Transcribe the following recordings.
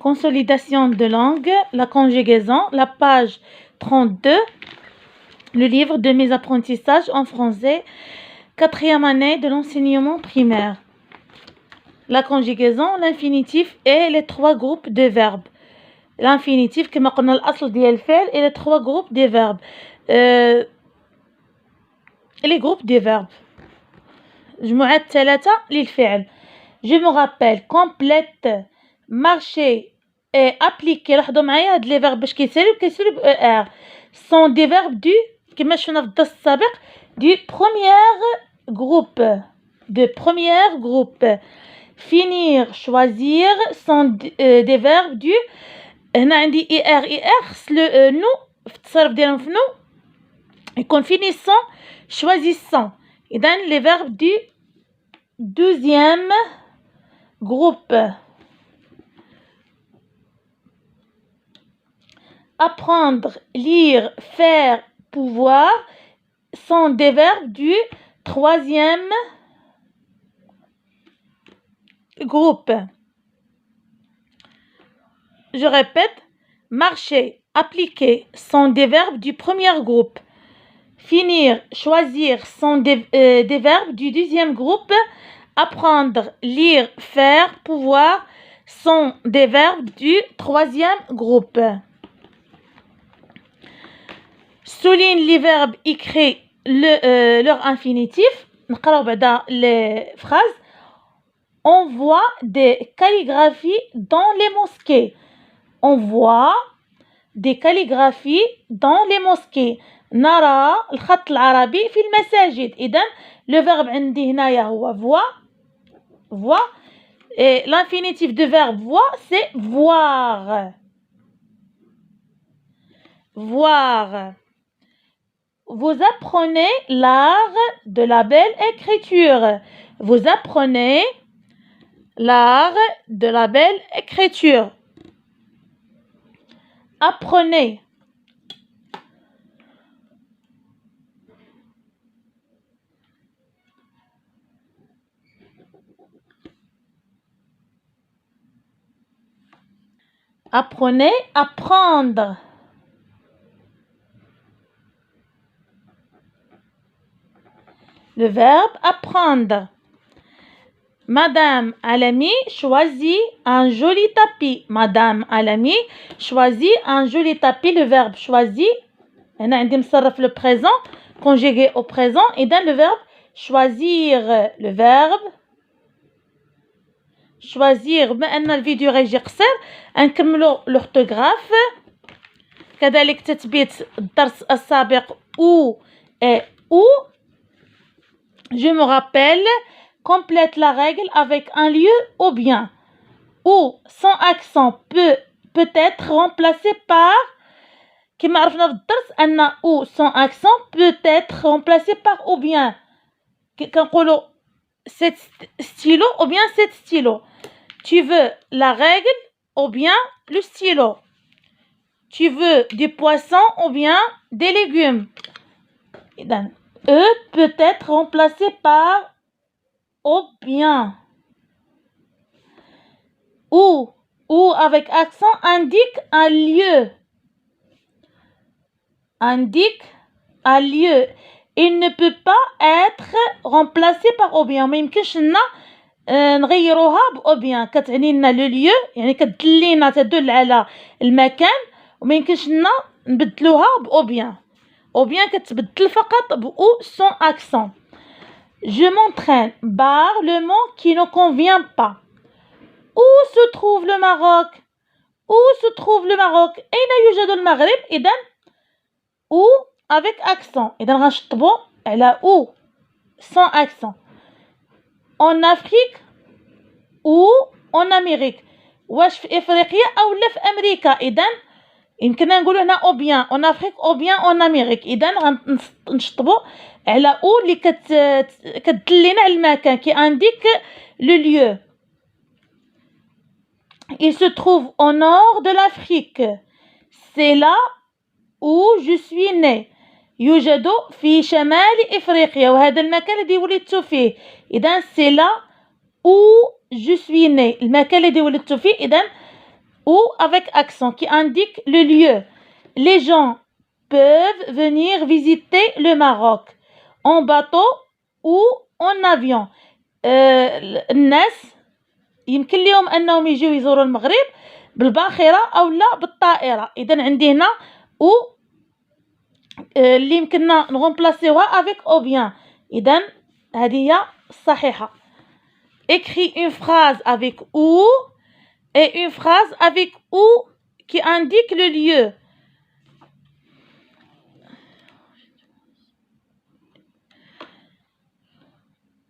Consolidation de langue, la conjugaison, la page 32, le livre de mes apprentissages en français, 4e année de l'enseignement primaire. La conjugaison, l'infinitif et les 3 groupes de verbes. L'infinitif, كما قلنا الأصل ديال الفعل et les 3 groupes de verbes. Les groupes de verbes. جمعات 3 للفعل. Je me rappelle, complète, marcher et appliquer. لاحظوا معايا هاد لي فيرب باش كيساليو ب ER. sont des verbes du كما شفنا في الدرس السابق du premier groupe. Finir, choisir sont des verbes du هنا عندي ER خص نو في التصرف ديالهم في نو يكون finissant, choisissant. إذن les verbes du 12e groupe. Apprendre, lire, faire, pouvoir sont des verbes du 3e groupe. Je répète, marcher, appliquer sont des verbes du premier groupe. Finir, choisir sont des verbes du 2e groupe. Apprendre, lire, faire, pouvoir sont des verbes du 3e groupe. Souligne les verbes écrits leur infinitif. نقراو بعدا les phrases. On voit des calligraphies dans les mosquées. On voit des calligraphies dans les mosquées. نرى الخط العربي في المساجد. إذن le verbe عندي هنايا هو voir. Et l'infinitif de verbe voir, c'est voir. Voir. Vous apprenez l'art de la belle écriture. Vous apprenez l'art de la belle écriture. Apprenez. Apprenez, apprendre. Le verbe apprendre. Madame Alami choisit un joli tapis. Madame Alami choisit un joli tapis. Le verbe choisit. هنا عندي مصرف le présent conjugué au présent. Et dans le verbe choisir. Le verbe choisir. بما أن الفيديو غيجي قصير نكملو l'orthographe. كذلك تثبيت الدرس السابق ou et où. Je me rappelle, complète la règle avec un lieu ou bien. Ou sans accent peut être remplacé par كما عرفنا في الدرس أن ou sans accent peut être remplacé par ou bien. كنقولوا cet stylo ou bien cet stylo. Tu veux la règle ou bien le stylo. Tu veux du poisson ou bien des légumes. إذن peut être remplacé par ou bien. Ou avec accent indique un lieu. Indique un lieu. Il ne peut pas être remplacé par ou bien. ما يمكنش لنا نغيروها او bien. كتعني لنا لو lieu يعني كتدلينا تدل على المكان وما يمكنش لنا نبدلوها او bien. Ou bien كتبدل فقط ou sans accent. Je m'entraîne par le mot qui ne convient pas. Où se trouve le Maroc? Où se trouve le Maroc? أين يوجد المغرب؟ إذن ou avec accent. إذن غنشطبو على ou sans accent. En Afrique ou en Amérique. واش في إفريقيا أو لا في أمريكا. إذن يمكننا نقولوا هنا او بيان اون افريك او بيان اون امريك. اذا غنشطبوا على او اللي كتدلينا على المكان كي انديك لو lieu. Il se trouve au nord de l'Afrique. C'est là où je suis né. يوجد في شمال افريقيا وهذا المكان الذي ولدت فيه. اذا c'est là où je suis né. المكان الذي ولدت فيه. اذا ou avec accent qui indique le lieu. Les gens peuvent venir visiter le Maroc en bateau ou en avion. الناس يمكن لهم أنهم يجيو يزوروا المغرب بالباخرة أو لا بالطائرة. إذا عندي هنا أو اللي يمكننا نغمبلاسيوها avec أو bien. إذا هذه هي الصحيحة. Écris une phrase avec ou et une phrase avec ou qui indique le lieu.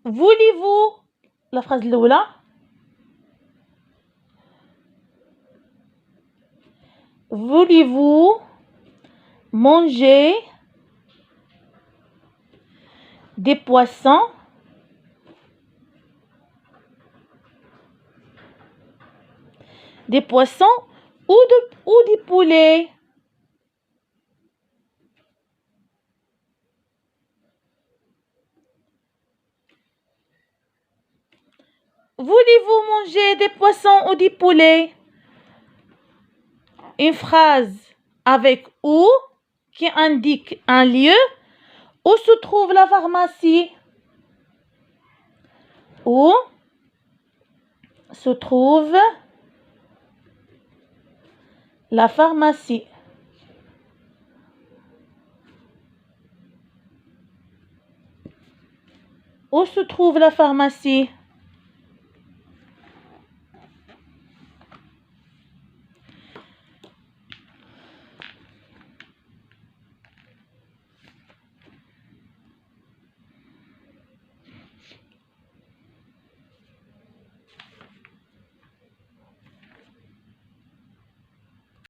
Voulez-vous la phrase الأولى Voulez-vous manger des poissons ou des poulets? Voulez-vous manger des poissons ou des poulets? Une phrase avec ou qui indique un lieu. Où se trouve la pharmacie? Où se trouve la pharmacie? Où se trouve la pharmacie?